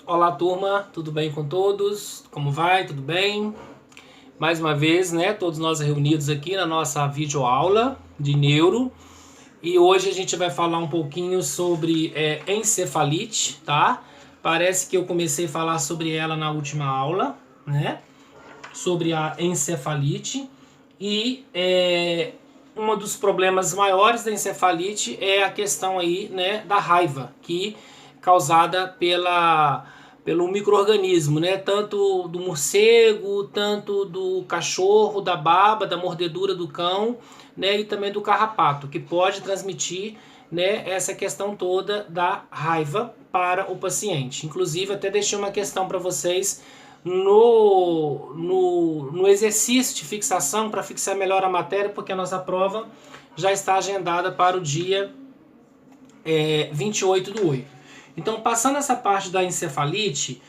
Olá, turma, tudo bem com todos? Como vai? Tudo bem? Mais uma vez, né, todos nós reunidos aqui na nossa videoaula de neuro. E hoje a gente vai falar um pouquinho sobre encefalite, tá? Parece que eu comecei a falar sobre ela na última aula, né? Sobre a encefalite. E um dos problemas maiores da encefalite é a questão aí, né, da raiva, que causada pelo micro-organismo, né? Tanto do morcego, tanto do cachorro, da baba, da mordedura do cão, né? E também do carrapato, que pode transmitir, né, essa questão toda da raiva para o paciente. Inclusive, até deixei uma questão para vocês no exercício de fixação, para fixar melhor a matéria, porque a nossa prova já está agendada para o dia 28/8. Então, passando essa parte da encefalite,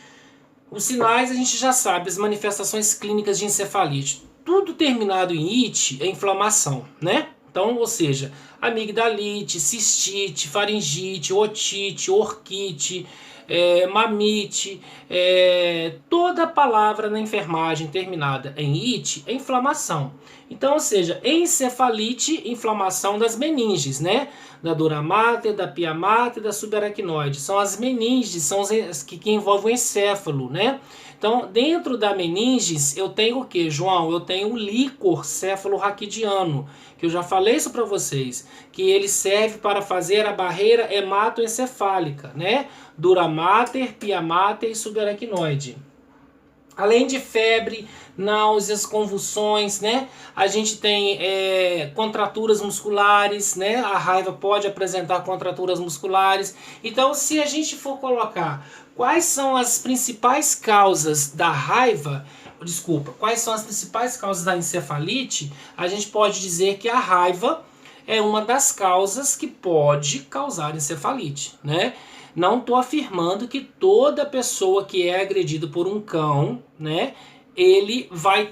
os sinais a gente já sabe, as manifestações clínicas de encefalite. Tudo terminado em ite é inflamação, né? Então, ou seja, amigdalite, cistite, faringite, otite, orquite, mamite, toda palavra na enfermagem terminada em ite é inflamação. Então, ou seja, encefalite, inflamação das meninges, né? Da dura mater, da pia mater e da subaracnoide. São as meninges, são as que envolvem o encéfalo, né? Então, dentro da meninges, eu tenho o que, João? Eu tenho o líquor cefalorraquidiano, que eu já falei isso para vocês, que ele serve para fazer a barreira hematoencefálica, né? Dura mater, pia mater e subaracnoide. Além de febre, náuseas, convulsões, né? A gente tem contraturas musculares, né? A raiva pode apresentar contraturas musculares. Então, se a gente for colocar quais são as principais causas da raiva, quais são as principais causas da encefalite, a gente pode dizer que a raiva é uma das causas que pode causar encefalite, né? Não estou afirmando que toda pessoa que é agredida por um cão, né, ele vai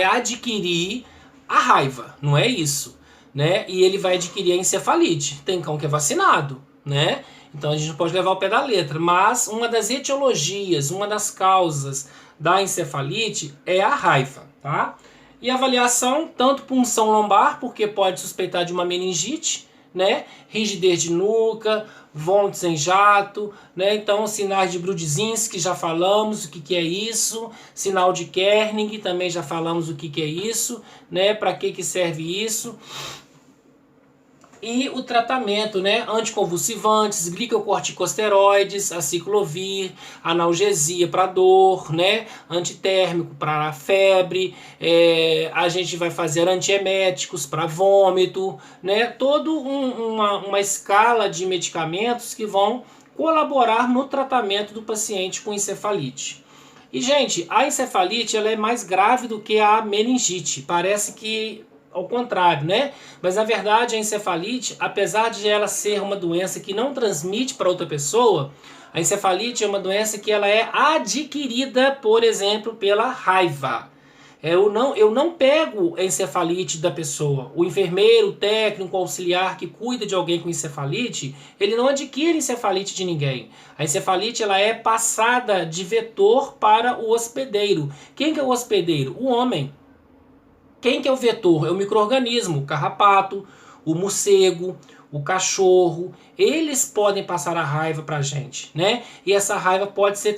adquirir a raiva, não é isso, né? E ele vai adquirir a encefalite. Tem cão que é vacinado, né? Então a gente não pode levar ao pé da letra, mas uma das etiologias, uma das causas da encefalite é a raiva, tá? E avaliação, tanto punção lombar, porque pode suspeitar de uma meningite, né? Rigidez de nuca, vômitos em jato, né? Então, sinais de Brudzinski, já falamos o que é isso. Sinal de Kernig, também já falamos o que é isso, né? Para que serve isso. E o tratamento, né? Anticonvulsivantes, glicocorticosteroides, aciclovir, analgesia para dor, né? Antitérmico para febre, a gente vai fazer antieméticos para vômito, né? Toda uma escala de medicamentos que vão colaborar no tratamento do paciente com encefalite. E, gente, a encefalite ela é mais grave do que a meningite. Parece que ao contrário, né? Mas na verdade a encefalite, apesar de ela ser uma doença que não transmite para outra pessoa, a encefalite é uma doença que ela é adquirida, por exemplo, pela raiva. Eu não pego a encefalite da pessoa. O enfermeiro, o técnico, o auxiliar que cuida de alguém com encefalite, ele não adquire encefalite de ninguém. A encefalite ela é passada de vetor para o hospedeiro. Quem que é o hospedeiro? O homem. Quem que é o vetor? É o micro-organismo, o carrapato, o morcego, o cachorro. Eles podem passar a raiva para a gente, né? E essa raiva pode ser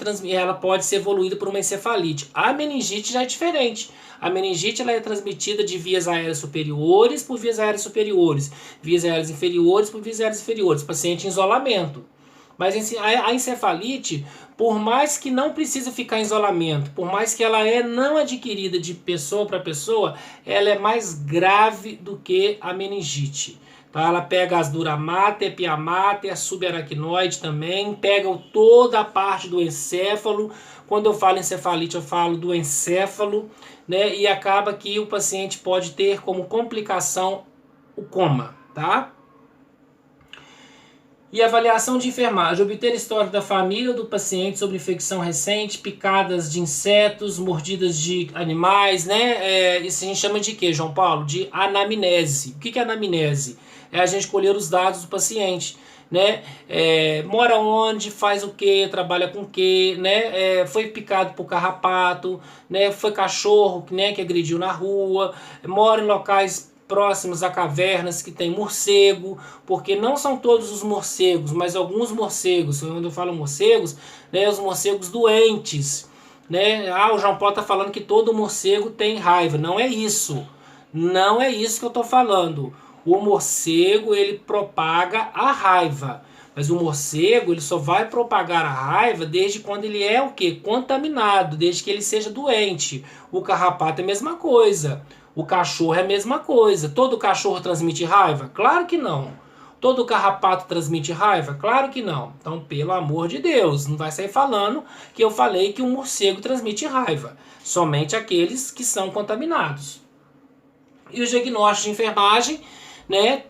evoluída por uma encefalite. A meningite já é diferente. A meningite ela é transmitida de vias aéreas superiores por vias aéreas superiores, vias aéreas inferiores por vias aéreas inferiores, paciente em isolamento. Mas a encefalite, por mais que não precise ficar em isolamento, por mais que ela não adquirida de pessoa para pessoa, ela é mais grave do que a meningite. Tá? Ela pega as dura mater, pia mater, a subaracnoide também, pega toda a parte do encéfalo. Quando eu falo encefalite, eu falo do encéfalo, né? E acaba que o paciente pode ter como complicação o coma, tá? E avaliação de enfermagem, obter histórico da família ou do paciente sobre infecção recente, picadas de insetos, mordidas de animais, né? Isso a gente chama de quê, João Paulo? De anamnese. O que é anamnese? é a gente colher os dados do paciente, né? Mora onde, faz o que, trabalha com o que, né? Foi picado por carrapato, né? Foi cachorro, né, que agrediu na rua, mora em locais próximos a cavernas que tem morcego, porque não são todos os morcegos, mas alguns morcegos, quando eu falo morcegos, né, os morcegos doentes, né? O João Paulo está falando que todo morcego tem raiva. Não é isso. Não é isso que eu estou falando. O morcego, ele propaga a raiva. Mas o morcego, ele só vai propagar a raiva desde quando ele é o quê? Contaminado, desde que ele seja doente. O carrapato é a mesma coisa. O cachorro é a mesma coisa. Todo cachorro transmite raiva? Claro que não. Todo carrapato transmite raiva? Claro que não. Então, pelo amor de Deus, não vai sair falando que eu falei que um morcego transmite raiva. Somente aqueles que são contaminados. E o diagnóstico de enfermagem, né?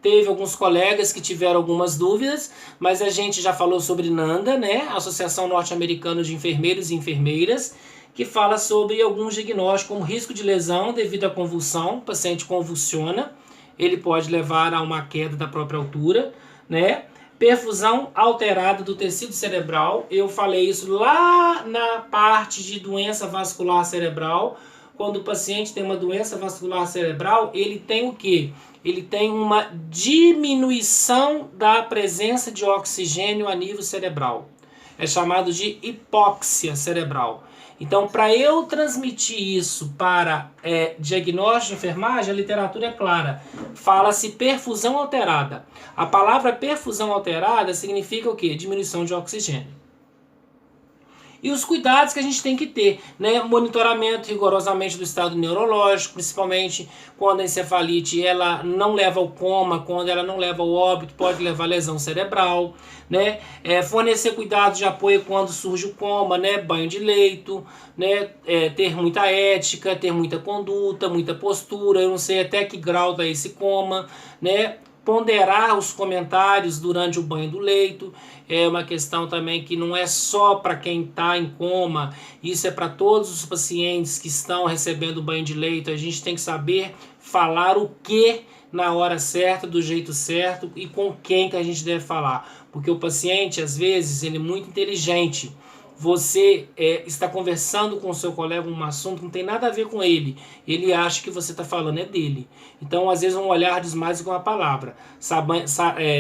Teve alguns colegas que tiveram algumas dúvidas, mas a gente já falou sobre NANDA, né? Associação Norte-Americana de Enfermeiros e Enfermeiras, que fala sobre alguns diagnósticos como risco de lesão devido à convulsão. O paciente convulsiona, ele pode levar a uma queda da própria altura, né? Perfusão alterada do tecido cerebral. Eu falei isso lá na parte de doença vascular cerebral. Quando o paciente tem uma doença vascular cerebral, ele tem o quê? Ele tem uma diminuição da presença de oxigênio a nível cerebral. É chamado de hipóxia cerebral. Então, para eu transmitir isso para diagnóstico de enfermagem, a literatura é clara. Fala-se perfusão alterada. A palavra perfusão alterada significa o quê? Diminuição de oxigênio. E os cuidados que a gente tem que ter, né? Monitoramento rigorosamente do estado neurológico, principalmente quando a encefalite ela não leva ao coma, quando ela não leva ao óbito, pode levar a lesão cerebral, né? Fornecer cuidados de apoio quando surge o coma, né? Banho de leito, né? Ter muita ética, ter muita conduta, muita postura, eu não sei até que grau está esse coma, né? Ponderar os comentários durante o banho do leito é uma questão também que não é só para quem está em coma, isso é para todos os pacientes que estão recebendo banho de leito. A gente tem que saber falar o que na hora certa, do jeito certo e com quem que a gente deve falar, porque o paciente às vezes ele é muito inteligente. Você está conversando com o seu colega um assunto que não tem nada a ver com ele. Ele acha que você está falando é dele. Então, às vezes, um olhar diz mais do que uma palavra.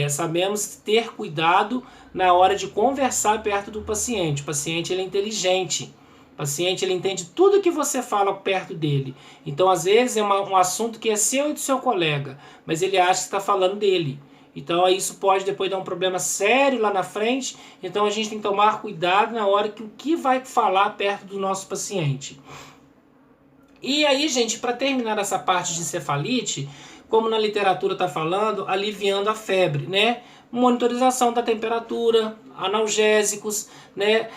Sabemos ter cuidado na hora de conversar perto do paciente. O paciente ele é inteligente. O paciente ele entende tudo que você fala perto dele. Então, às vezes, é um assunto que é seu e do seu colega, mas ele acha que está falando dele. Então isso pode depois dar um problema sério lá na frente. Então a gente tem que tomar cuidado na hora que o que vai falar perto do nosso paciente. E aí, gente, para terminar essa parte de encefalite, como na literatura está falando, aliviando a febre, né? Monitorização da temperatura, analgésicos, né?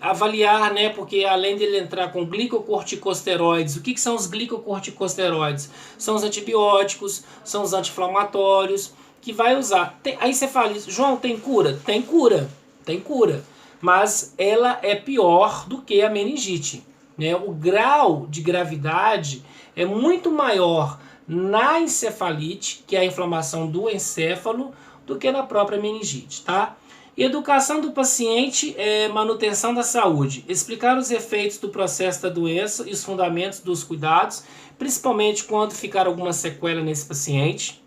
Avaliar, né? Porque além dele entrar com glicocorticosteroides, o que são os glicocorticosteroides? São os antibióticos, são os anti-inflamatórios, que vai usar. Aí você fala, João, tem cura? Tem cura, tem cura. Mas ela é pior do que a meningite, né? O grau de gravidade é muito maior na encefalite, que é a inflamação do encéfalo, do que na própria meningite, tá? Educação do paciente, manutenção da saúde. Explicar os efeitos do processo da doença e os fundamentos dos cuidados, principalmente quando ficar alguma sequela nesse paciente.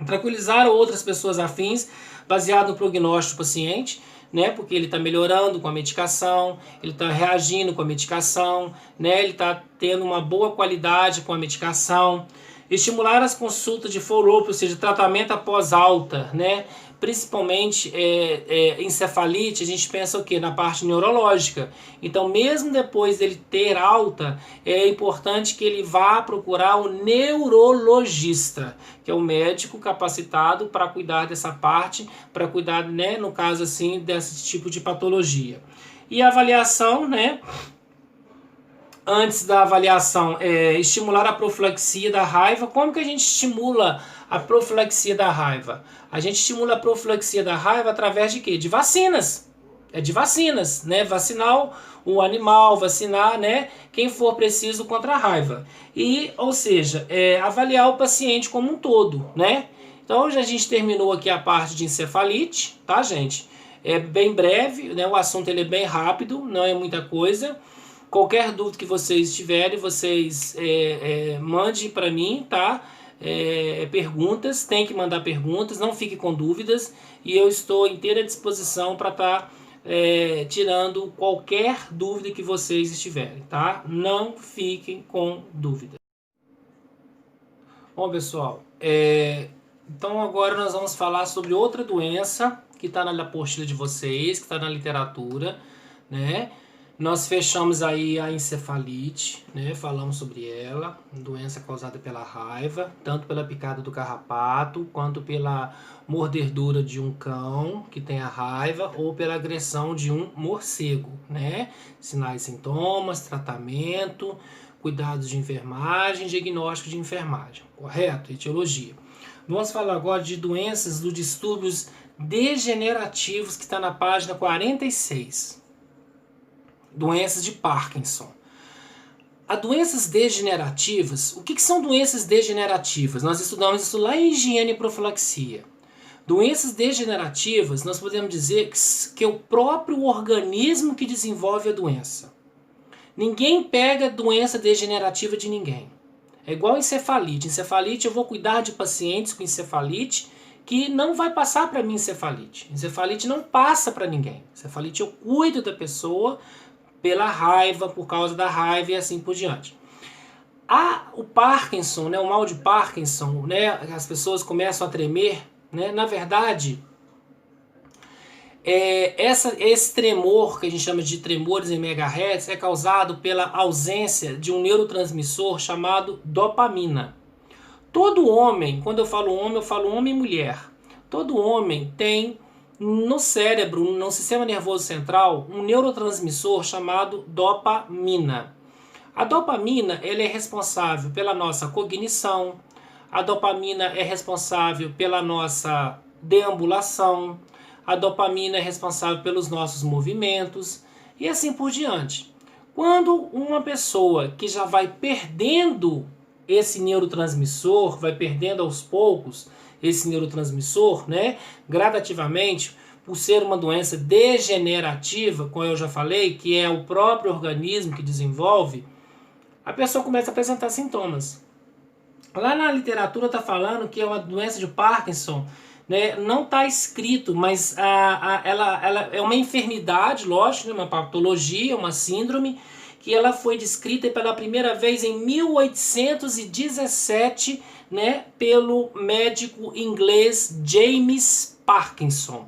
Tranquilizar outras pessoas afins, baseado no prognóstico do paciente, né? Porque ele está melhorando com a medicação, ele está reagindo com a medicação, né? Ele está tendo uma boa qualidade com a medicação. Estimular as consultas de follow-up, ou seja, tratamento após alta, né? Principalmente encefalite, a gente pensa o quê? Na parte neurológica. Então, mesmo depois dele ter alta, é importante que ele vá procurar o neurologista, que é o médico capacitado para cuidar dessa parte, para cuidar, né, no caso assim, desse tipo de patologia. E a avaliação, né? Antes da avaliação, estimular a profilaxia da raiva. Como que a gente estimula a profilaxia da raiva? A gente estimula a profilaxia da raiva através de quê? De vacinas. É de vacinas, né? Vacinar o animal, vacinar, né? Quem for preciso contra a raiva. E, ou seja, avaliar o paciente como um todo, né? Então, hoje a gente terminou aqui a parte de encefalite, tá, gente? É bem breve, né? O assunto ele é bem rápido, não é muita coisa. Qualquer dúvida que vocês tiverem, vocês mandem para mim, tá? Perguntas, tem que mandar perguntas, não fique com dúvidas. E eu estou inteira disposição para estar tirando qualquer dúvida que vocês estiverem, tá? Não fiquem com dúvida. Bom, pessoal, então agora nós vamos falar sobre outra doença que está na apostila de vocês, que está na literatura, né? Nós fechamos aí a encefalite, né? Falamos sobre ela, doença causada pela raiva, tanto pela picada do carrapato, quanto pela mordedura de um cão que tem a raiva, ou pela agressão de um morcego, né? Sinais e sintomas, tratamento, cuidados de enfermagem, diagnóstico de enfermagem, correto? Etiologia. Vamos falar agora de doenças dos distúrbios degenerativos, que está na página 46. Doenças de Parkinson. As doenças degenerativas, o que são doenças degenerativas? Nós estudamos isso lá em higiene e profilaxia. Doenças degenerativas, nós podemos dizer que é o próprio organismo que desenvolve a doença. Ninguém pega doença degenerativa de ninguém. É igual encefalite. Encefalite, eu vou cuidar de pacientes com encefalite que não vai passar para mim encefalite. Encefalite não passa para ninguém. Encefalite eu cuido da pessoa pela raiva, por causa da raiva e assim por diante. O Parkinson, né, o mal de Parkinson, né, as pessoas começam a tremer, né, na verdade, esse tremor, que a gente chama de tremores em megahertz, é causado pela ausência de um neurotransmissor chamado dopamina. Todo homem, quando eu falo homem e mulher, todo homem tem no cérebro, no sistema nervoso central, um neurotransmissor chamado dopamina. A dopamina ela é responsável pela nossa cognição, a dopamina é responsável pela nossa deambulação, a dopamina é responsável pelos nossos movimentos e assim por diante. Quando uma pessoa que já vai perdendo esse neurotransmissor, vai perdendo aos poucos esse neurotransmissor, né, gradativamente, por ser uma doença degenerativa, como eu já falei, que é o próprio organismo que desenvolve, a pessoa começa a apresentar sintomas. Lá na literatura está falando que é uma doença de Parkinson, né, não está escrito, mas ela é uma enfermidade, lógico, né, uma patologia, uma síndrome, que ela foi descrita pela primeira vez em 1817, né, pelo médico inglês James Parkinson.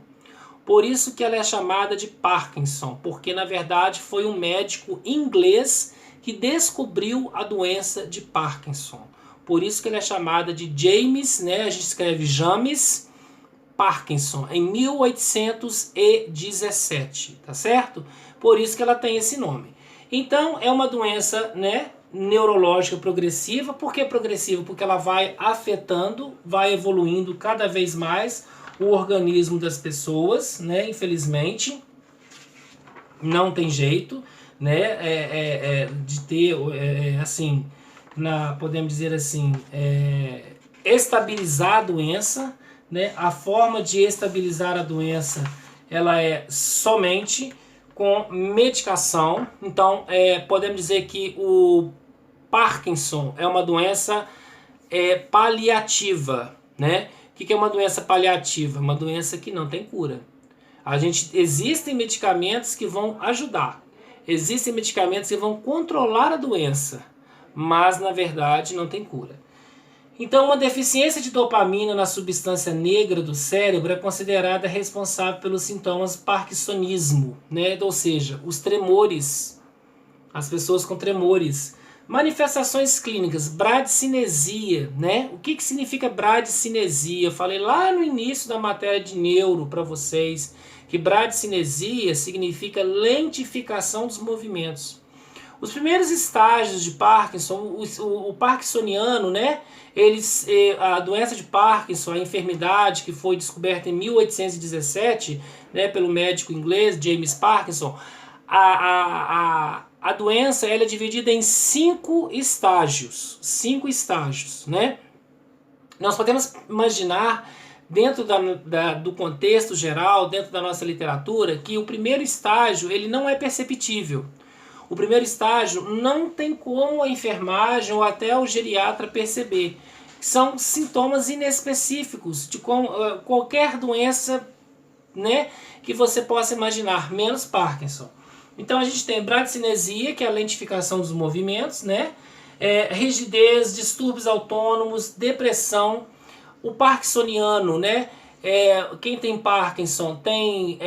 Por isso que ela é chamada de Parkinson, porque na verdade foi um médico inglês que descobriu a doença de Parkinson. Por isso que ela é chamada de James, né, a gente escreve James Parkinson, em 1817, tá certo? Por isso que ela tem esse nome. Então, é uma doença, né, neurológica progressiva. Por que progressiva? Porque ela vai afetando, vai evoluindo cada vez mais o organismo das pessoas, né, infelizmente. Não tem jeito, né, de ter, assim, podemos dizer assim, estabilizar a doença, né? A forma de estabilizar a doença, ela é somente com medicação. Então, podemos dizer que o Parkinson é uma doença paliativa, né? O que é uma doença paliativa? Uma doença que não tem cura. Existem medicamentos que vão ajudar, existem medicamentos que vão controlar a doença, mas na verdade não tem cura. Então, uma deficiência de dopamina na substância negra do cérebro é considerada responsável pelos sintomas parkinsonismo, né? Ou seja, os tremores, as pessoas com tremores. Manifestações clínicas, bradicinesia, né? O que significa bradicinesia? Eu falei lá no início da matéria de neuro para vocês que bradicinesia significa lentificação dos movimentos. Os primeiros estágios de Parkinson, o parkinsoniano, né? A doença de Parkinson, a enfermidade que foi descoberta em 1817, né, pelo médico inglês James Parkinson, a doença ela é dividida em 5 estágios, né? Nós podemos imaginar, dentro do contexto geral, dentro da nossa literatura, que o primeiro estágio ele não é perceptível. O primeiro estágio não tem como a enfermagem ou até o geriatra perceber. São sintomas inespecíficos de qualquer doença, né, que você possa imaginar, menos Parkinson. Então a gente tem bradicinesia, que é a lentificação dos movimentos, né? Rigidez, distúrbios autônomos, depressão. O parkinsoniano, né? Quem tem Parkinson tem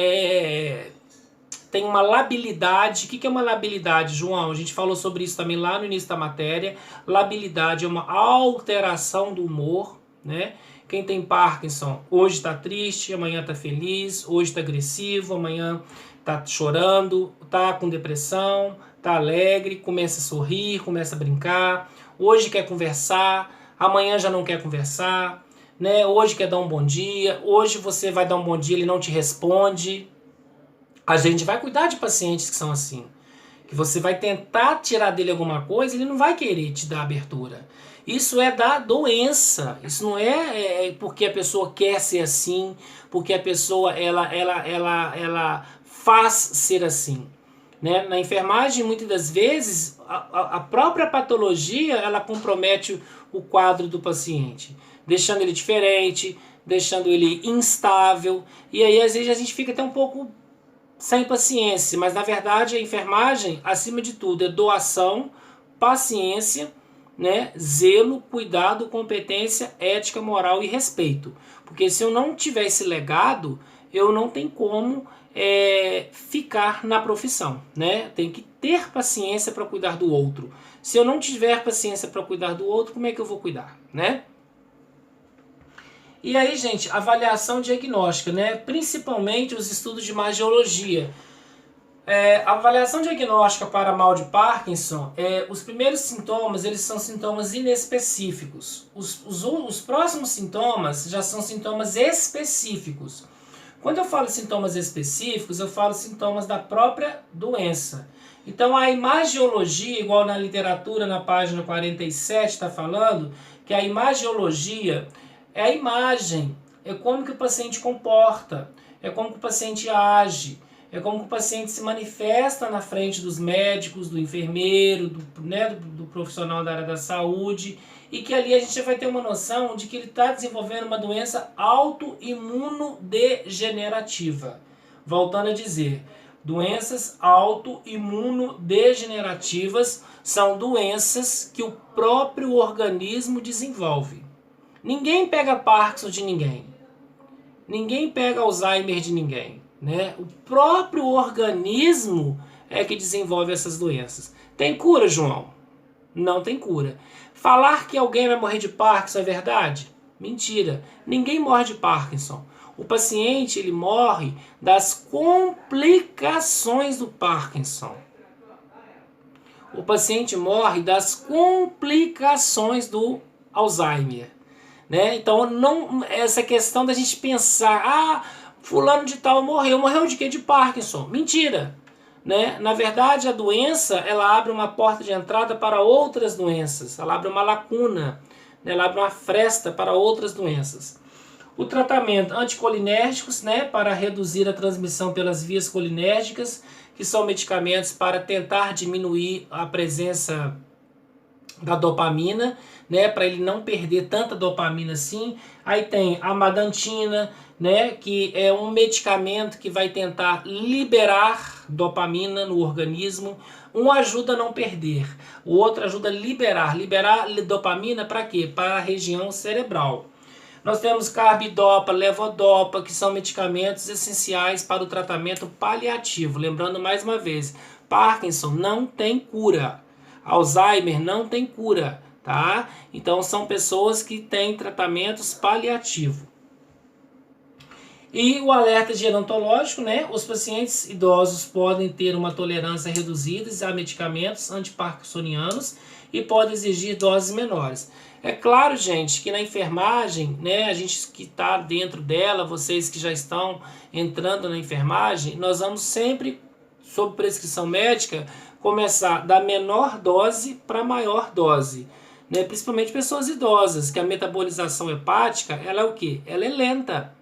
uma labilidade. O que é uma labilidade, João? A gente falou sobre isso também lá no início da matéria. Labilidade é uma alteração do humor, né? Quem tem Parkinson hoje está triste, amanhã está feliz, hoje está agressivo, amanhã está chorando, está com depressão, está alegre, começa a sorrir, começa a brincar, hoje quer conversar, amanhã já não quer conversar, né? Hoje quer dar um bom dia, hoje você vai dar um bom dia, ele não te responde. A gente vai cuidar de pacientes que são assim, que você vai tentar tirar dele alguma coisa, ele não vai querer te dar abertura. Isso é da doença, isso não é porque a pessoa quer ser assim, porque a pessoa ela faz ser assim. Né? Na enfermagem, muitas das vezes, a própria patologia ela compromete o quadro do paciente, deixando ele diferente, deixando ele instável, e aí às vezes a gente fica até um pouco sem paciência, mas na verdade a enfermagem, acima de tudo, é doação, paciência, né, zelo, cuidado, competência, ética, moral e respeito. Porque se eu não tiver esse legado, eu não tenho como ficar na profissão, né? Tem que ter paciência para cuidar do outro. Se eu não tiver paciência para cuidar do outro, como é que eu vou cuidar, né? E aí, gente, avaliação diagnóstica, né? Principalmente os estudos de imagiologia. A avaliação diagnóstica para mal de Parkinson, os primeiros sintomas, eles são sintomas inespecíficos. Os próximos sintomas já são sintomas específicos. Quando eu falo sintomas específicos, eu falo sintomas da própria doença. Então a imagiologia, igual na literatura, na página 47, está falando que a imagiologia é a imagem, é como que o paciente comporta, é como que o paciente age, é como que o paciente se manifesta na frente dos médicos, do enfermeiro, do profissional da área da saúde, e que ali a gente vai ter uma noção de que ele está desenvolvendo uma doença autoimunodegenerativa. Voltando a dizer, doenças autoimunodegenerativas são doenças que o próprio organismo desenvolve. Ninguém pega Parkinson de ninguém. Ninguém pega Alzheimer de ninguém. Né? O próprio organismo é que desenvolve essas doenças. Tem cura, João? Não tem cura. Falar que alguém vai morrer de Parkinson é verdade? Mentira. Ninguém morre de Parkinson. O paciente ele morre das complicações do Parkinson. O paciente morre das complicações do Alzheimer. Né? Então, não, essa questão da gente pensar, fulano de tal morreu. Morreu de quê? De Parkinson. Mentira. Né? Na verdade, a doença ela abre uma porta de entrada para outras doenças. Ela abre uma lacuna. Né? Ela abre uma fresta para outras doenças. O tratamento anticolinérgicos, né? Para reduzir a transmissão pelas vias colinérgicas, que são medicamentos para tentar diminuir a presença da dopamina, né, para ele não perder tanta dopamina assim. Aí tem a madantina, né, que é um medicamento que vai tentar liberar dopamina no organismo. Um ajuda a não perder, o outro ajuda a liberar dopamina para quê? Para a região cerebral. Nós temos carbidopa, levodopa, que são medicamentos essenciais para o tratamento paliativo. Lembrando mais uma vez, Parkinson não tem cura. Alzheimer não tem cura, tá? Então são pessoas que têm tratamentos paliativos. E o alerta gerontológico, né? Os pacientes idosos podem ter uma tolerância reduzida a medicamentos antiparkinsonianos e podem exigir doses menores. É claro, gente, que na enfermagem, né, a gente que está dentro dela, vocês que já estão entrando na enfermagem, nós vamos sempre, sob prescrição médica, começar da menor dose para maior dose. Né? Principalmente pessoas idosas, que a metabolização hepática, ela é o quê? Ela é lenta.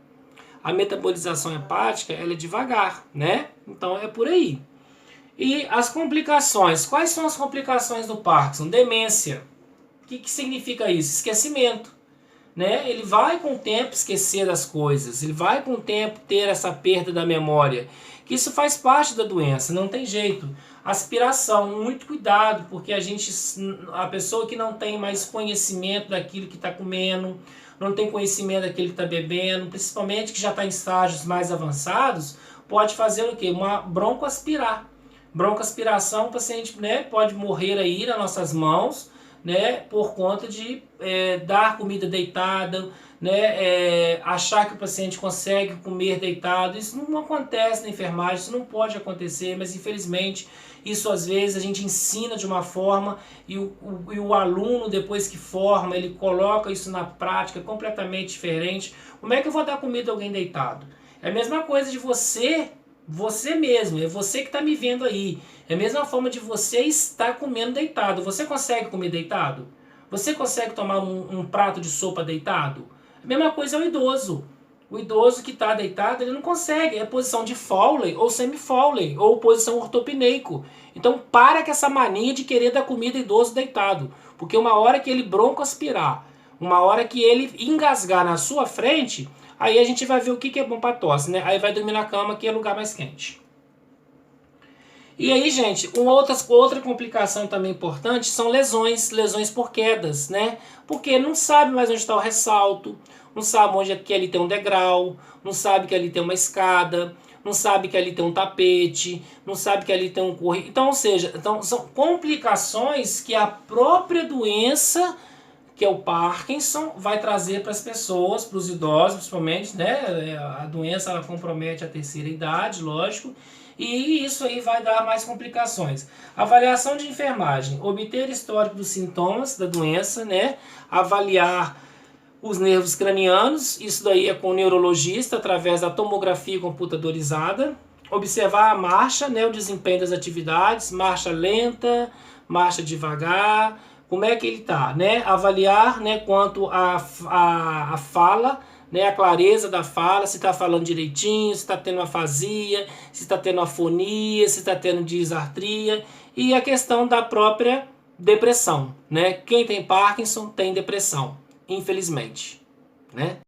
A metabolização hepática, ela é devagar, né? Então é por aí. E as complicações. Quais são as complicações do Parkinson? Demência. O que significa isso? Esquecimento. Né? Ele vai com o tempo esquecer das coisas. Ele vai com o tempo ter essa perda da memória. Que isso faz parte da doença, não tem jeito. Aspiração, muito cuidado, porque a pessoa que não tem mais conhecimento daquilo que está comendo, não tem conhecimento daquilo que está bebendo, principalmente que já está em estágios mais avançados, pode fazer o quê? Uma broncoaspirar. Broncoaspiração, o paciente, né, pode morrer aí nas nossas mãos, né, por conta de dar comida deitada, né, achar que o paciente consegue comer deitado. Isso não acontece na enfermagem, isso não pode acontecer, mas infelizmente isso às vezes a gente ensina de uma forma e o aluno, depois que forma, ele coloca isso na prática completamente diferente. Como é que eu vou dar comida a alguém deitado? É a mesma coisa de você mesmo, é você que está me vendo aí. É a mesma forma de você estar comendo deitado. Você consegue comer deitado? Você consegue tomar um prato de sopa deitado? A mesma coisa é o idoso. O idoso que está deitado, ele não consegue. É posição de Fowley ou semi-Fowley, ou posição ortopneico. Então para com essa mania de querer dar comida idoso deitado. Porque uma hora que ele broncoaspirar, uma hora que ele engasgar na sua frente, aí a gente vai ver o que é bom para tosse, né? Aí vai dormir na cama, que é lugar mais quente. E aí, gente, outra complicação também importante são lesões por quedas, né? Porque não sabe mais onde está o ressalto, não sabe onde é que ali tem um degrau, não sabe que ali tem uma escada, não sabe que ali tem um tapete, não sabe que ali tem um corredor. Então, ou seja, são complicações que a própria doença, que é o Parkinson, vai trazer para as pessoas, para os idosos principalmente, né? A doença ela compromete a terceira idade, lógico, e isso aí vai dar mais complicações. Avaliação de enfermagem, obter histórico dos sintomas da doença, né? Avaliar os nervos cranianos, isso daí é com o neurologista através da tomografia computadorizada. Observar a marcha, né? O desempenho das atividades, marcha lenta, marcha devagar, como é que ele está, né? Avaliar, né, quanto a fala, né, a clareza da fala, se está falando direitinho, se está tendo afasia, se está tendo afonia, se está tendo disartria, e a questão da própria depressão, né? Quem tem Parkinson tem depressão, infelizmente, né?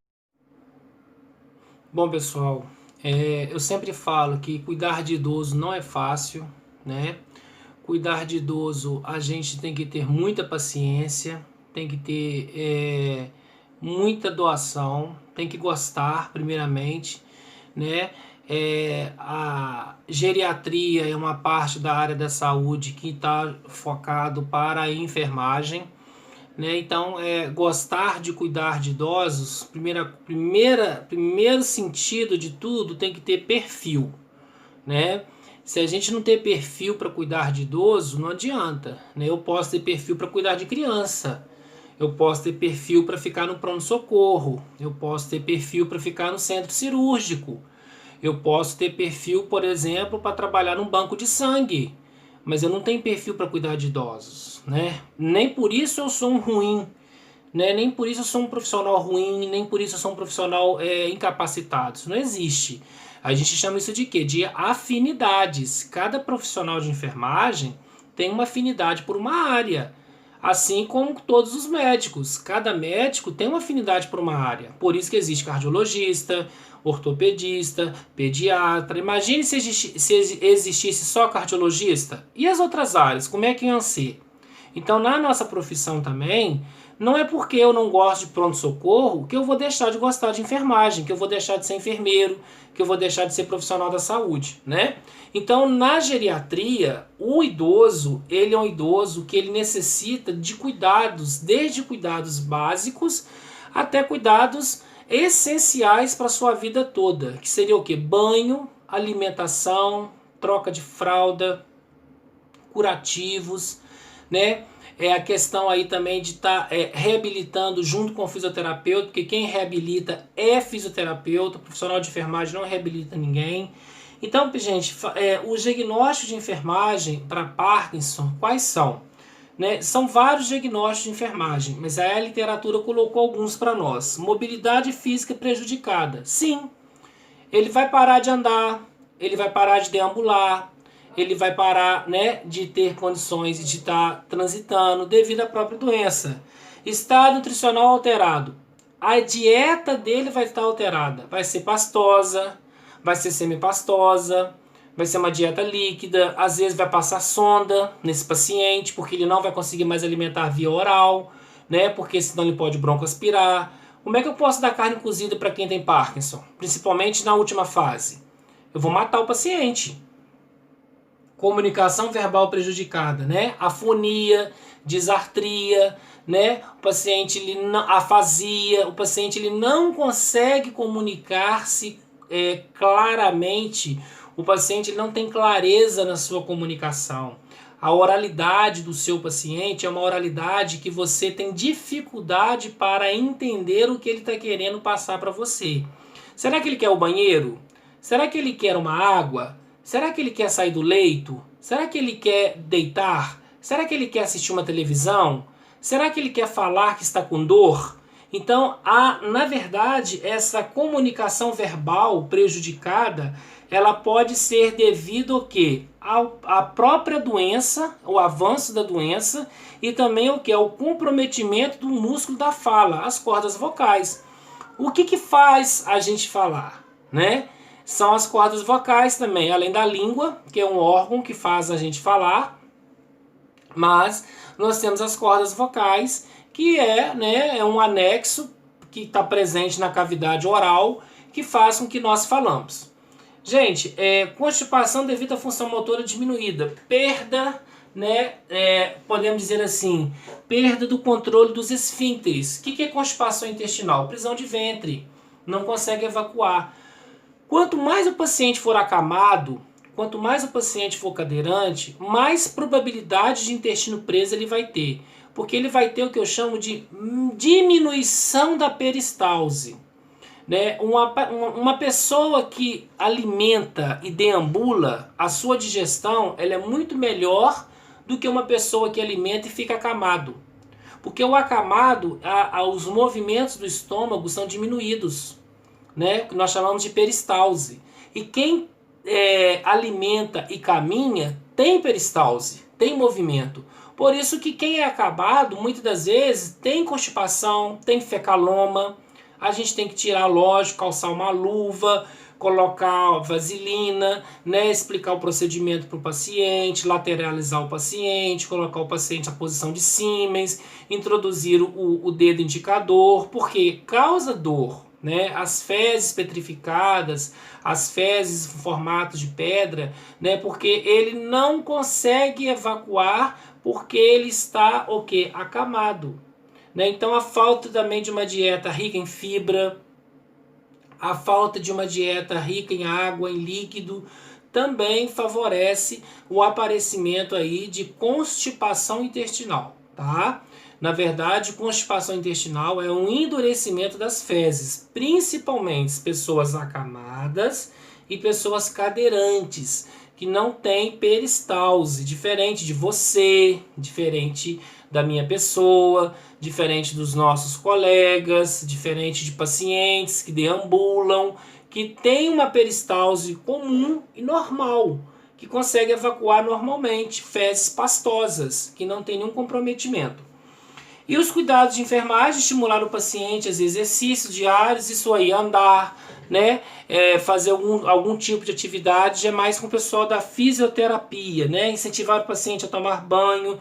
Bom, pessoal, eu sempre falo que cuidar de idoso não é fácil, né? Cuidar de idoso, a gente tem que ter muita paciência, tem que ter muita doação, tem que gostar, primeiramente, né? A geriatria é uma parte da área da saúde que está focado para a enfermagem, né? Então, gostar de cuidar de idosos, primeiro sentido de tudo, tem que ter perfil, né? Se a gente não ter perfil para cuidar de idoso, não adianta, né? Eu posso ter perfil para cuidar de criança, eu posso ter perfil para ficar no pronto-socorro, eu posso ter perfil para ficar no centro cirúrgico, eu posso ter perfil, por exemplo, para trabalhar num banco de sangue, mas eu não tenho perfil para cuidar de idosos, né? Nem por isso eu sou um ruim, né? Nem por isso eu sou um profissional ruim, nem por isso eu sou um profissional incapacitado. Isso não existe. A gente chama isso de quê? De afinidades. Cada profissional de enfermagem tem uma afinidade por uma área. Assim como todos os médicos. Cada médico tem uma afinidade por uma área. Por isso que existe cardiologista, ortopedista, pediatra. Imagine se existisse só cardiologista. E as outras áreas? Como é que iam ser? Então, na nossa profissão também, não é porque eu não gosto de pronto-socorro que eu vou deixar de gostar de enfermagem, que eu vou deixar de ser enfermeiro, que eu vou deixar de ser profissional da saúde, né? Então, na geriatria, o idoso, ele é um idoso que ele necessita de cuidados, desde cuidados básicos até cuidados essenciais para a sua vida toda, que seria o quê? Banho, alimentação, troca de fralda, curativos, né? É a questão aí também de estar reabilitando junto com o fisioterapeuta, porque quem reabilita é fisioterapeuta, o profissional de enfermagem não reabilita ninguém. Então, gente, os diagnósticos de enfermagem para Parkinson, quais são? Né? São vários diagnósticos de enfermagem, mas a literatura colocou alguns para nós. Mobilidade física prejudicada. Sim, ele vai parar de andar, ele vai parar de deambular, ele vai parar, né, de ter condições de estar transitando devido à própria doença. Estado nutricional alterado. A dieta dele vai estar alterada. Vai ser pastosa, vai ser semipastosa, vai ser uma dieta líquida, às vezes vai passar sonda nesse paciente, porque ele não vai conseguir mais alimentar via oral, né, porque senão ele pode broncoaspirar. Como é que eu posso dar carne cozida para quem tem Parkinson? Principalmente na última fase. Eu vou matar o paciente. Comunicação verbal prejudicada, né? Afonia, disartria, né? O paciente, afasia, o paciente ele não consegue comunicar-se claramente, o paciente ele não tem clareza na sua comunicação. A oralidade do seu paciente é uma oralidade que você tem dificuldade para entender o que ele está querendo passar para você. Será que ele quer o banheiro? Será que ele quer uma água? Será que ele quer sair do leito? Será que ele quer deitar? Será que ele quer assistir uma televisão? Será que ele quer falar que está com dor? Então, na verdade, essa comunicação verbal prejudicada, ela pode ser devido ao quê? À própria doença, o avanço da doença, e também o que? Ao comprometimento do músculo da fala, as cordas vocais. O que faz a gente falar, né? São as cordas vocais também, além da língua, que é um órgão que faz a gente falar, mas nós temos as cordas vocais, que é um anexo que está presente na cavidade oral, que faz com que nós falamos. Gente, constipação devido à função motora diminuída, perda, né, podemos dizer assim, perda do controle dos esfíncteres. O que é constipação intestinal? Prisão de ventre, não consegue evacuar. Quanto mais o paciente for acamado, quanto mais o paciente for cadeirante, mais probabilidade de intestino preso ele vai ter. Porque ele vai ter o que eu chamo de diminuição da peristalse. Né? Uma pessoa que alimenta e deambula, a sua digestão ela é muito melhor do que uma pessoa que alimenta e fica acamado. Porque o acamado, os movimentos do estômago são diminuídos. Né, que nós chamamos de peristalse. E quem alimenta e caminha tem peristalse, tem movimento. Por isso que quem é acamado, muitas das vezes, tem constipação, tem fecaloma. A gente tem que tirar, lógico, calçar uma luva, colocar vaselina, né, explicar o procedimento para o paciente, lateralizar o paciente, colocar o paciente na posição de Siemens, introduzir o dedo indicador, porque causa dor. Né, as fezes petrificadas, as fezes em formato de pedra, né, porque ele não consegue evacuar porque ele está o quê? Acamado. Né? Então a falta também de uma dieta rica em fibra, a falta de uma dieta rica em água, em líquido, também favorece o aparecimento aí de constipação intestinal, tá? Na verdade, constipação intestinal é um endurecimento das fezes, principalmente pessoas acamadas e pessoas cadeirantes, que não têm peristalse, diferente de você, diferente da minha pessoa, diferente dos nossos colegas, diferente de pacientes que deambulam, que tem uma peristalse comum e normal, que consegue evacuar normalmente, fezes pastosas, que não tem nenhum comprometimento. E os cuidados de enfermagem, estimular o paciente, as exercícios diários, isso aí, andar, né, fazer algum tipo de atividade, é mais com o pessoal da fisioterapia, né, incentivar o paciente a tomar banho.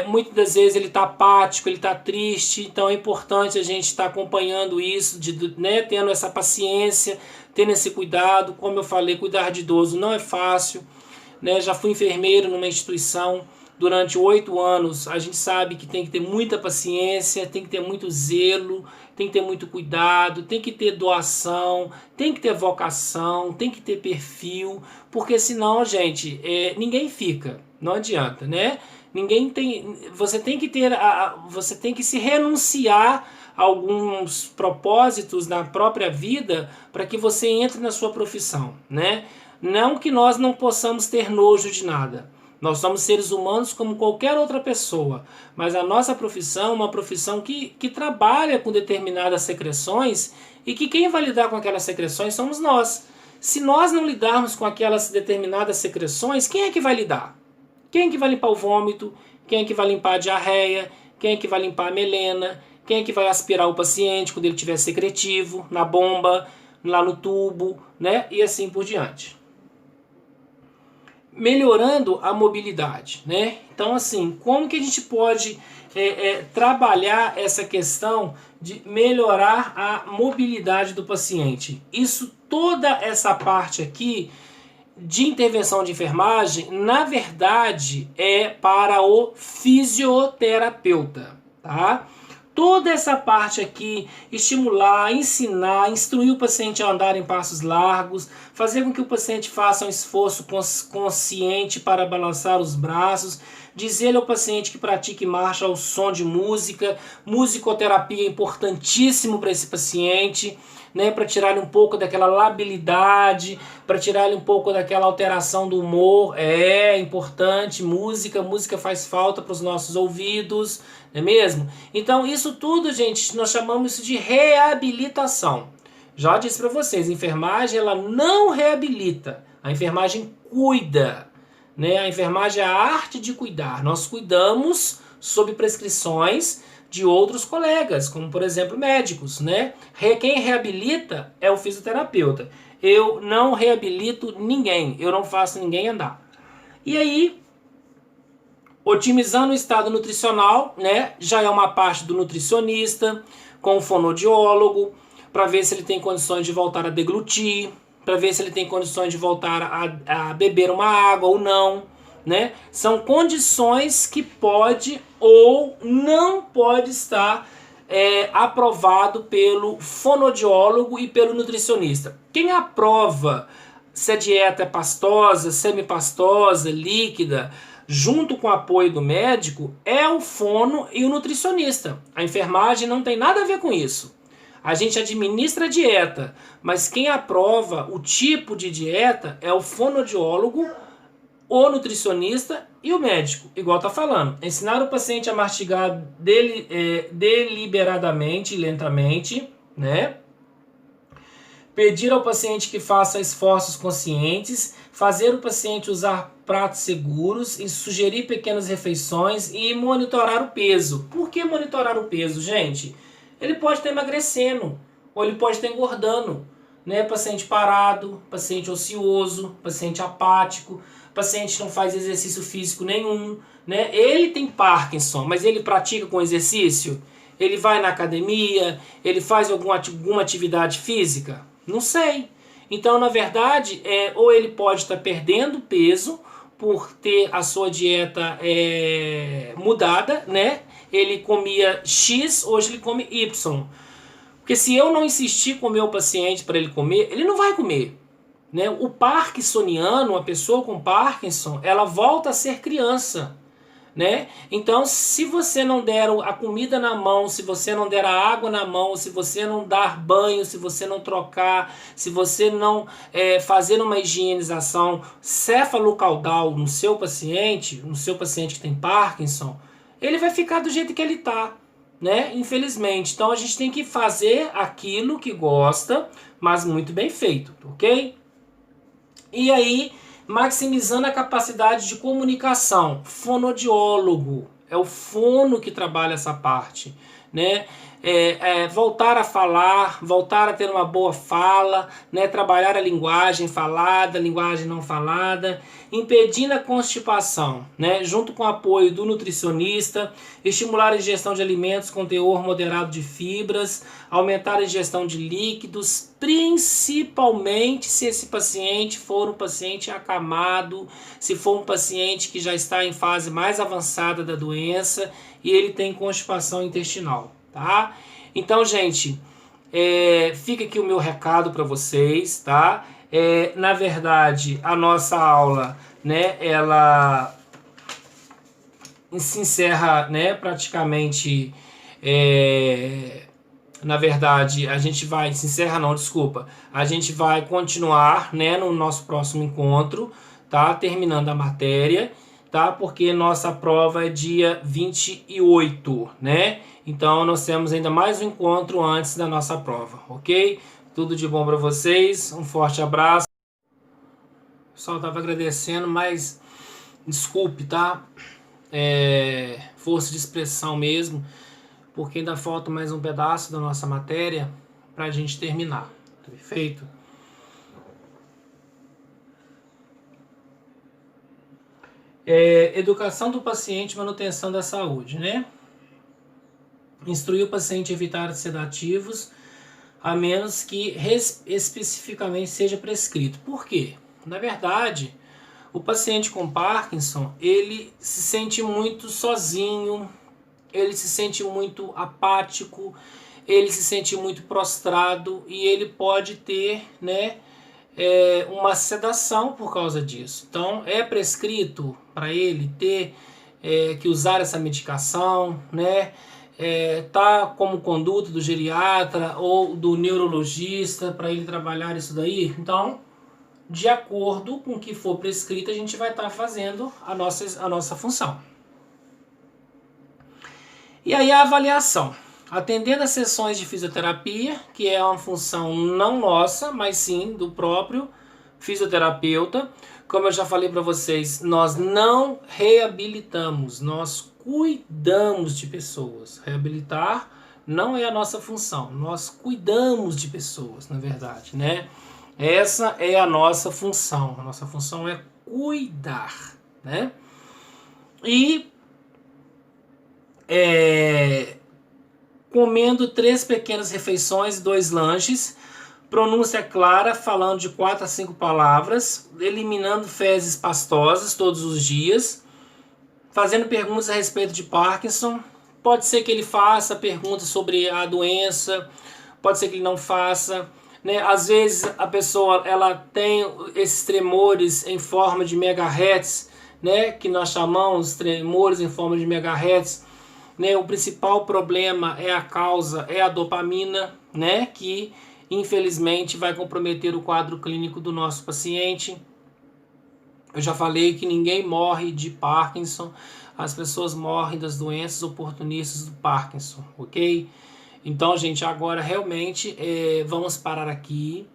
Muitas das vezes ele está apático, ele está triste, então é importante a gente estar acompanhando isso, né, tendo essa paciência, tendo esse cuidado. Como eu falei, cuidar de idoso não é fácil, né, já fui enfermeiro numa instituição durante 8 anos, a gente sabe que tem que ter muita paciência, tem que ter muito zelo, tem que ter muito cuidado, tem que ter doação, tem que ter vocação, tem que ter perfil, porque senão, gente, ninguém fica, não adianta, né? Ninguém tem, você tem que ter, você tem que se renunciar a alguns propósitos na própria vida para que você entre na sua profissão, né? Não que nós não possamos ter nojo de nada. Nós somos seres humanos como qualquer outra pessoa, mas a nossa profissão é uma profissão que trabalha com determinadas secreções e que quem vai lidar com aquelas secreções somos nós. Se nós não lidarmos com aquelas determinadas secreções, quem é que vai lidar? Quem é que vai limpar o vômito? Quem é que vai limpar a diarreia? Quem é que vai limpar a melena? Quem é que vai aspirar o paciente quando ele estiver secretivo, na bomba, lá no tubo, né? E assim por diante. Melhorando a mobilidade, né? Então, assim, como que a gente pode trabalhar essa questão de melhorar a mobilidade do paciente? Isso, toda essa parte aqui de intervenção de enfermagem, na verdade, é para o fisioterapeuta, tá? Toda essa parte aqui, estimular, ensinar, instruir o paciente a andar em passos largos, fazer com que o paciente faça um esforço consciente para balançar os braços, dizer ao paciente que pratique marcha ao som de música, musicoterapia é importantíssimo para esse paciente, né, para tirar um pouco daquela labilidade, para tirar um pouco daquela alteração do humor. É importante, música faz falta para os nossos ouvidos, não é mesmo? Então isso tudo, gente, nós chamamos isso de reabilitação. Já disse para vocês, a enfermagem ela não reabilita, a enfermagem cuida, né? A enfermagem é a arte de cuidar. Nós cuidamos sob prescrições de outros colegas, como por exemplo médicos, né? Quem reabilita é o fisioterapeuta. Eu não reabilito ninguém, eu não faço ninguém andar. E aí, otimizando o estado nutricional, né? Já é uma parte do nutricionista, com o fonoaudiólogo, para ver se ele tem condições de voltar a deglutir, para ver se ele tem condições de voltar a beber uma água ou não, né? São condições que pode ou não pode estar aprovado pelo fonoaudiólogo e pelo nutricionista. Quem aprova se a dieta é pastosa, semipastosa, líquida, junto com o apoio do médico, é o fono e o nutricionista. A enfermagem não tem nada a ver com isso. A gente administra a dieta, mas quem aprova o tipo de dieta é o fonoaudiólogo, o nutricionista e o médico, igual tá falando. Ensinar o paciente a mastigar deliberadamente e lentamente, né? Pedir ao paciente que faça esforços conscientes, fazer o paciente usar pratos seguros e sugerir pequenas refeições e monitorar o peso. Por que monitorar o peso, gente? Ele pode estar emagrecendo ou ele pode estar engordando, né? Paciente parado, paciente ocioso, paciente apático, paciente que não faz exercício físico nenhum, né? Ele tem Parkinson, mas ele pratica com exercício? Ele vai na academia? Ele faz alguma atividade física? Não sei. Então, na verdade, ou ele pode estar perdendo peso por ter a sua dieta mudada, né? Ele comia X, hoje ele come Y. Porque se eu não insistir com o meu paciente para ele comer, ele não vai comer. Né? O parkinsoniano, a pessoa com Parkinson, ela volta a ser criança. Né? Então, se você não der a comida na mão, se você não der a água na mão, se você não dar banho, se você não trocar, se você não fazer uma higienização cefalocaudal no seu paciente que tem Parkinson, ele vai ficar do jeito que ele está, né? Infelizmente. Então, a gente tem que fazer aquilo que gosta, mas muito bem feito, ok? E aí, maximizando a capacidade de comunicação. Fonoaudiólogo, é o fono que trabalha essa parte, né? Voltar a falar, voltar a ter uma boa fala, né? Trabalhar a linguagem falada, linguagem não falada, impedindo a constipação, né? Junto com o apoio do nutricionista, estimular a ingestão de alimentos com teor moderado de fibras, aumentar a ingestão de líquidos, principalmente se esse paciente for um paciente acamado, se for um paciente que já está em fase mais avançada da doença e ele tem constipação intestinal, tá? Então, gente, fica aqui o meu recado para vocês, tá? Na verdade, a nossa aula, né, ela se encerra, né, praticamente. Na verdade, a gente vai. Se encerra, não, desculpa. A gente vai continuar, né, no nosso próximo encontro, tá? Terminando a matéria, tá? Porque nossa prova é dia 28, né? Então, nós temos ainda mais um encontro antes da nossa prova, ok? Tudo de bom para vocês, um forte abraço. O pessoal estava agradecendo, mas desculpe, tá? Força de expressão mesmo, porque ainda falta mais um pedaço da nossa matéria para a gente terminar, perfeito? Educação do paciente e manutenção da saúde, né? Instruir o paciente a evitar sedativos, a menos que especificamente seja prescrito. Por quê? Na verdade, o paciente com Parkinson, ele se sente muito sozinho, ele se sente muito apático, ele se sente muito prostrado e ele pode ter, né, uma sedação por causa disso. Então, é prescrito para ele ter que usar essa medicação, né? Tá como conduta do geriatra ou do neurologista para ele trabalhar isso daí. Então, de acordo com o que for prescrito, a gente vai estar fazendo a nossa função. E aí a avaliação. Atendendo às sessões de fisioterapia, que é uma função não nossa, mas sim do próprio fisioterapeuta. Como eu já falei para vocês, nós não reabilitamos, nós cuidamos de pessoas. Reabilitar não é a nossa função, nós cuidamos de pessoas, na verdade, né? Essa é a nossa função é cuidar, né? E comendo 3 pequenas refeições, 2 lanches, pronúncia clara, falando de 4 a 5 palavras, eliminando fezes pastosas todos os dias, fazendo perguntas a respeito de Parkinson. Pode ser que ele faça perguntas sobre a doença, pode ser que ele não faça, né? Às vezes a pessoa ela tem esses tremores em forma de megahertz, né? Que nós chamamos tremores em forma de megahertz. Né, o principal problema é a dopamina, né, que infelizmente vai comprometer o quadro clínico do nosso paciente. Eu já falei que ninguém morre de Parkinson, as pessoas morrem das doenças oportunistas do Parkinson, ok? Então, gente, agora realmente vamos parar aqui.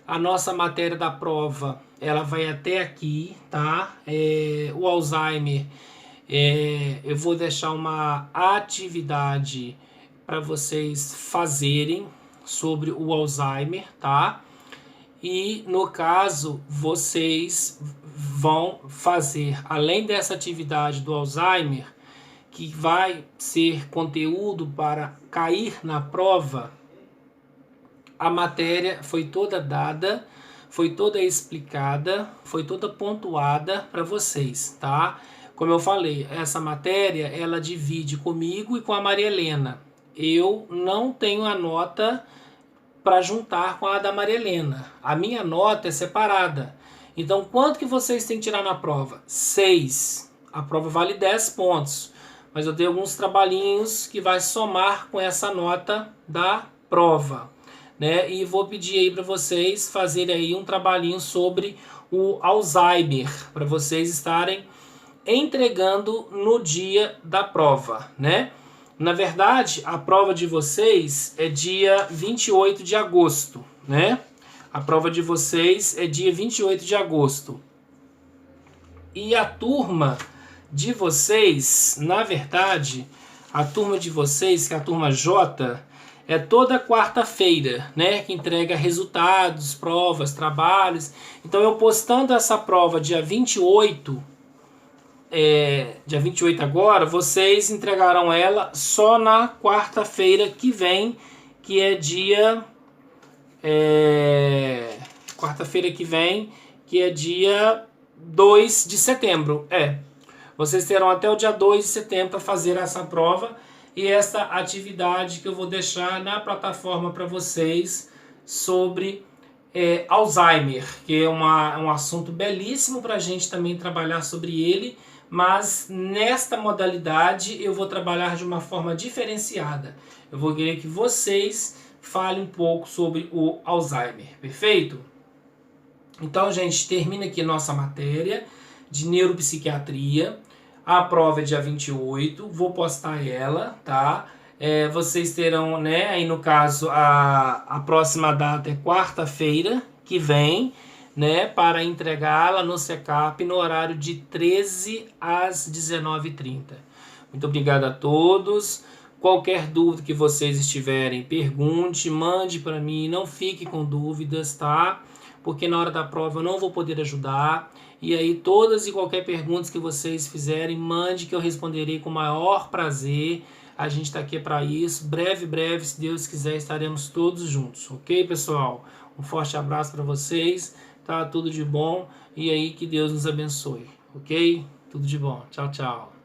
A nossa matéria da prova, ela vai até aqui, tá? O Alzheimer, eu vou deixar uma atividade para vocês fazerem sobre o Alzheimer, tá? E no caso, vocês vão fazer, além dessa atividade do Alzheimer, que vai ser conteúdo para cair na prova, a matéria foi toda dada, foi toda explicada, foi toda pontuada para vocês, tá? Como eu falei, essa matéria ela divide comigo e com a Maria Helena. Eu não tenho a nota para juntar com a da Maria Helena. A minha nota é separada. Então, quanto que vocês têm que tirar na prova? 6. A prova vale 10 pontos. Mas eu dei alguns trabalhinhos que vai somar com essa nota da prova, né? E vou pedir aí para vocês fazerem aí um trabalhinho sobre o Alzheimer, para vocês estarem entregando no dia da prova, né? Na verdade, a prova de vocês é dia 28 de agosto, né? A prova de vocês é dia 28 de agosto. E a turma de vocês, na verdade, a turma de vocês, que é a turma J, é toda quarta-feira, né? Que entrega resultados, provas, trabalhos. Então, eu postando essa prova dia 28, dia 28 agora, vocês entregarão ela só na quarta-feira que vem, que é dia... quarta-feira que vem, que é dia 2 de setembro. Vocês terão até o dia 2 de setembro para fazer essa prova. e essa atividade que eu vou deixar na plataforma para vocês sobre Alzheimer, que é um assunto belíssimo para a gente também trabalhar sobre ele, mas nesta modalidade eu vou trabalhar de uma forma diferenciada. Eu vou querer que vocês falem um pouco sobre o Alzheimer, perfeito? Então, gente, termina aqui nossa matéria de neuropsiquiatria. A prova é dia 28, vou postar ela, tá? Vocês terão, né, aí no caso, a próxima data é quarta-feira que vem, né, para entregá-la no SECAP no horário de 13 às 19h30. Muito obrigado a todos. Qualquer dúvida que vocês estiverem, pergunte, mande para mim, não fique com dúvidas, tá? Porque na hora da prova eu não vou poder ajudar. E aí todas e qualquer perguntas que vocês fizerem, mande que eu responderei com o maior prazer. A gente está aqui para isso. Breve, se Deus quiser, estaremos todos juntos. Ok, pessoal? Um forte abraço para vocês. Tá? Tudo de bom. E aí que Deus nos abençoe. Ok? Tudo de bom. Tchau, tchau.